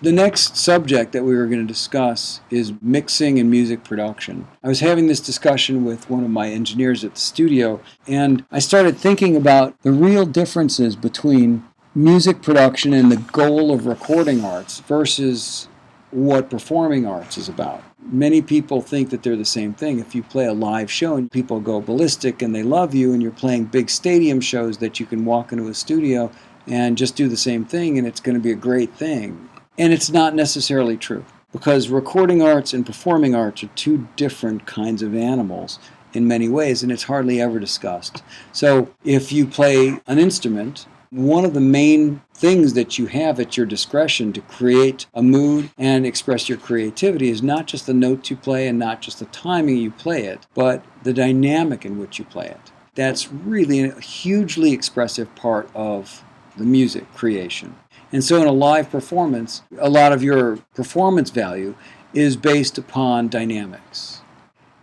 The next subject that we were going to discuss is mixing and music production. I was having this discussion with one of my engineers at the studio, and I started thinking about the real differences between music production and the goal of recording arts versus what performing arts is about. Many people think that they're the same thing. If you play a live show and people go ballistic and they love you, and you're playing big stadium shows that you can walk into a studio and just do the same thing and it's going to be a great thing. And it's not necessarily true, because recording arts and performing arts are two different kinds of animals in many ways, and it's hardly ever discussed. So if you play an instrument, one of the main things that you have at your discretion to create a mood and express your creativity is not just the notes you play and not just the timing you play it, but the dynamic in which you play it. That's really a hugely expressive part of the music creation. And so in a live performance, a lot of your performance value is based upon dynamics.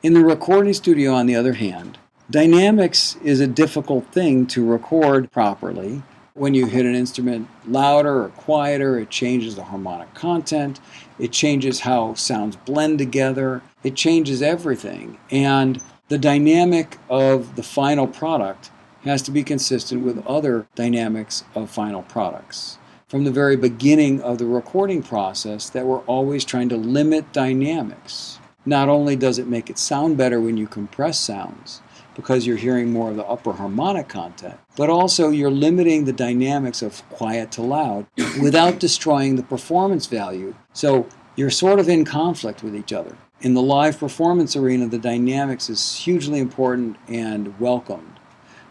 In the recording studio, on the other hand, dynamics is a difficult thing to record properly. When you hit an instrument louder or quieter, it changes the harmonic content, it changes how sounds blend together, it changes everything. And the dynamic of the final product has to be consistent with other dynamics of final products. From the very beginning of the recording process, that we're always trying to limit dynamics. Not only does it make it sound better when you compress sounds, because you're hearing more of the upper harmonic content, but also you're limiting the dynamics of quiet to loud without destroying the performance value. So you're sort of in conflict with each other. In the live performance arena, the dynamics is hugely important and welcomed,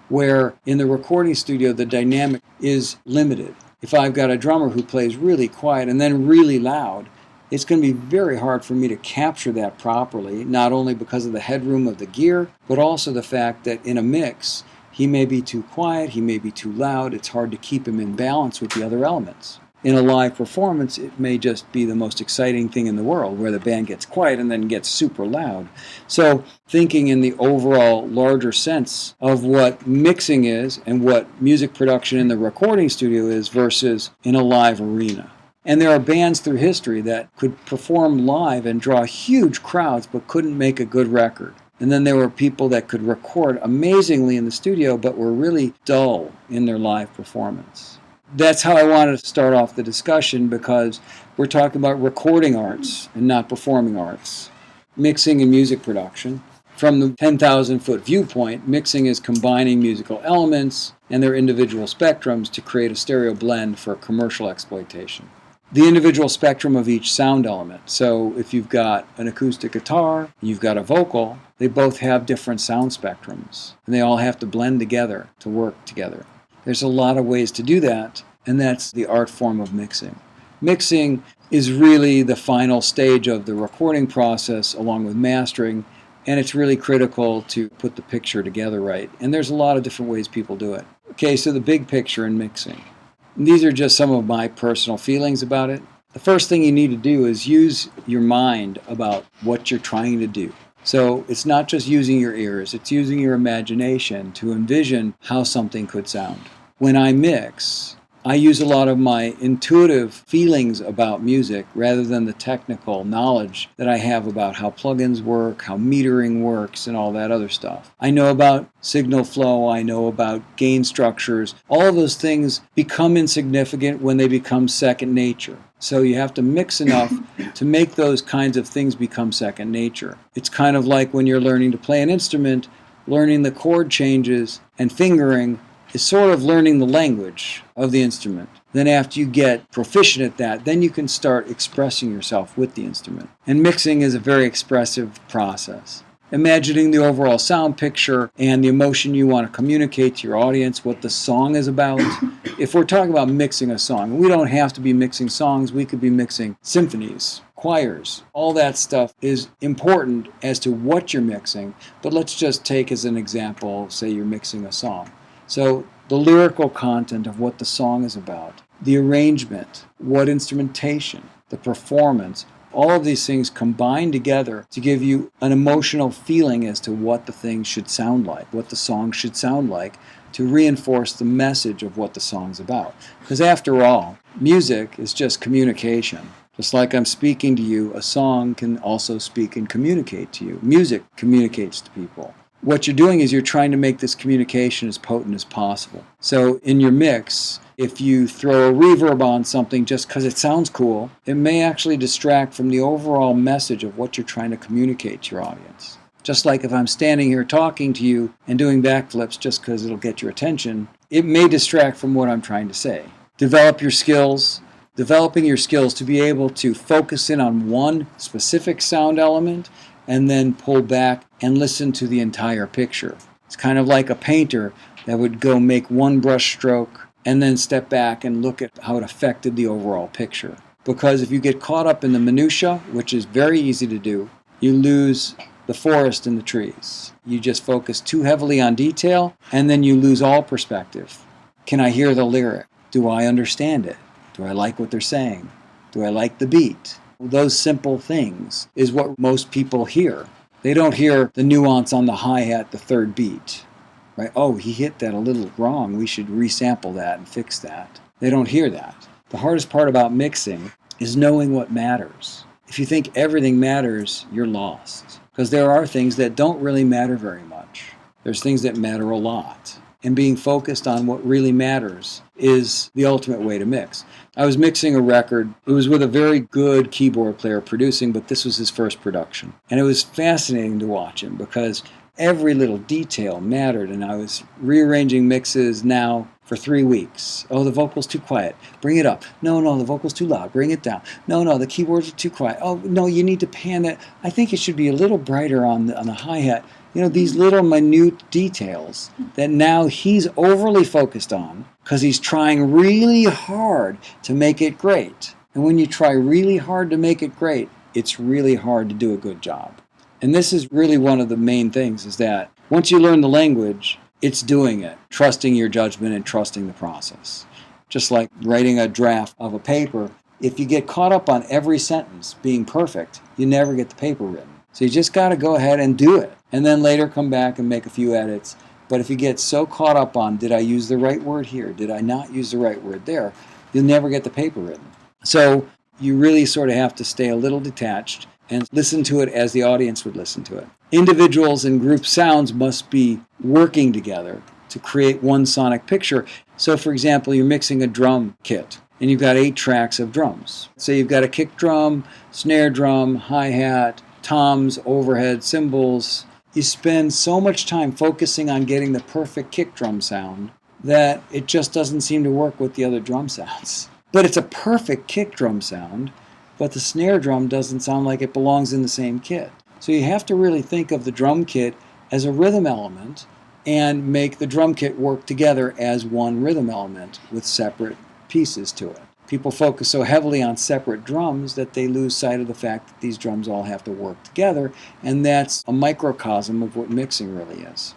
where in the recording studio, the dynamic is limited. If I've got a drummer who plays really quiet and then really loud, it's going to be very hard for me to capture that properly, not only because of the headroom of the gear, but also the fact that in a mix, he may be too quiet, he may be too loud, it's hard to keep him in balance with the other elements. In a live performance, it may just be the most exciting thing in the world, where the band gets quiet and then gets super loud. So thinking in the overall larger sense of what mixing is and what music production in the recording studio is versus in a live arena. And there are bands through history that could perform live and draw huge crowds but couldn't make a good record. And then there were people that could record amazingly in the studio but were really dull in their live performance. That's how I wanted to start off the discussion, because we're talking about recording arts and not performing arts. Mixing and music production. From the 10,000-foot viewpoint, mixing is combining musical elements and their individual spectrums to create a stereo blend for commercial exploitation. The individual spectrum of each sound element. So if you've got an acoustic guitar, you've got a vocal, they both have different sound spectrums, and they all have to blend together to work together. There's a lot of ways to do that, and that's the art form of mixing. Mixing is really the final stage of the recording process along with mastering, and it's really critical to put the picture together right. And there's a lot of different ways people do it. Okay, so the big picture in mixing. And these are just some of my personal feelings about it. The first thing you need to do is use your mind about what you're trying to do. So it's not just using your ears, it's using your imagination to envision how something could sound. When I mix, I use a lot of my intuitive feelings about music rather than the technical knowledge that I have about how plugins work, how metering works, and all that other stuff. I know about signal flow, I know about gain structures. All of those things become insignificant when they become second nature. So you have to mix enough to make those kinds of things become second nature. It's kind of like when you're learning to play an instrument, learning the chord changes and fingering is sort of learning the language of the instrument. Then after you get proficient at that, then you can start expressing yourself with the instrument. And mixing is a very expressive process. Imagining the overall sound picture and the emotion you want to communicate to your audience, what the song is about. If we're talking about mixing a song, we don't have to be mixing songs, we could be mixing symphonies, choirs. All that stuff is important as to what you're mixing, but let's just take as an example, say you're mixing a song. So the lyrical content of what the song is about, the arrangement, what instrumentation, the performance, all of these things combine together to give you an emotional feeling as to what the thing should sound like, what the song should sound like, to reinforce the message of what the song's about. Because after all, Music is just communication. Just like I'm speaking to you, a song can also speak and communicate to you. Music communicates to people. What you're doing is you're trying to make this communication as potent as possible. So in your mix, if you throw a reverb on something just because it sounds cool, it may actually distract from the overall message of what you're trying to communicate to your audience. Just like if I'm standing here talking to you and doing backflips just because it'll get your attention, it may distract from what I'm trying to say. Develop your skills. Developing your skills to be able to focus in on one specific sound element and then pull back and listen to the entire picture. It's kind of like a painter that would go make one brush stroke and then step back and look at how it affected the overall picture. Because if you get caught up in the minutia, which is very easy to do, you lose the forest and the trees. You just focus too heavily on detail and then you lose all perspective. Can I hear the lyric? Do I understand it? Do I like what they're saying? Do I like the beat? Those simple things is what most people hear. They don't hear the nuance on the hi-hat, the third beat. Right? Oh, he hit that a little wrong. We should resample that and fix that. They don't hear that. The hardest part about mixing is knowing what matters. If you think everything matters, you're lost. Because there are things that don't really matter very much. There's things that matter a lot. And being focused on what really matters is the ultimate way to mix. I was mixing a record. It was with a very good keyboard player producing, but this was his first production. And it was fascinating to watch him because every little detail mattered. And I was rearranging mixes now for 3 weeks. Oh, the vocal's too quiet. Bring it up. No, the vocal's too loud. Bring it down. No, the keyboards are too quiet. Oh, no, you need to pan that. I think it should be a little brighter on the hi-hat. You know, these little minute details that now he's overly focused on because he's trying really hard to make it great. And when you try really hard to make it great, it's really hard to do a good job. And this is really one of the main things is that once you learn the language, it's doing it, trusting your judgment and trusting the process. Just like writing a draft of a paper, if you get caught up on every sentence being perfect, you never get the paper written. So you just got to go ahead and do it. And then later come back and make a few edits. But if you get so caught up on, did I use the right word here? Did I not use the right word there? You'll never get the paper written. So you really sort of have to stay a little detached and listen to it as the audience would listen to it. Individuals and group sounds must be working together to create one sonic picture. So for example, you're mixing a drum kit and you've got 8 tracks of drums. So you've got a kick drum, snare drum, hi-hat, toms, overhead, cymbals. You spend so much time focusing on getting the perfect kick drum sound that it just doesn't seem to work with the other drum sounds. But it's a perfect kick drum sound, but the snare drum doesn't sound like it belongs in the same kit. So you have to really think of the drum kit as a rhythm element and make the drum kit work together as one rhythm element with separate pieces to it. People focus so heavily on separate drums that they lose sight of the fact that these drums all have to work together, and that's a microcosm of what mixing really is.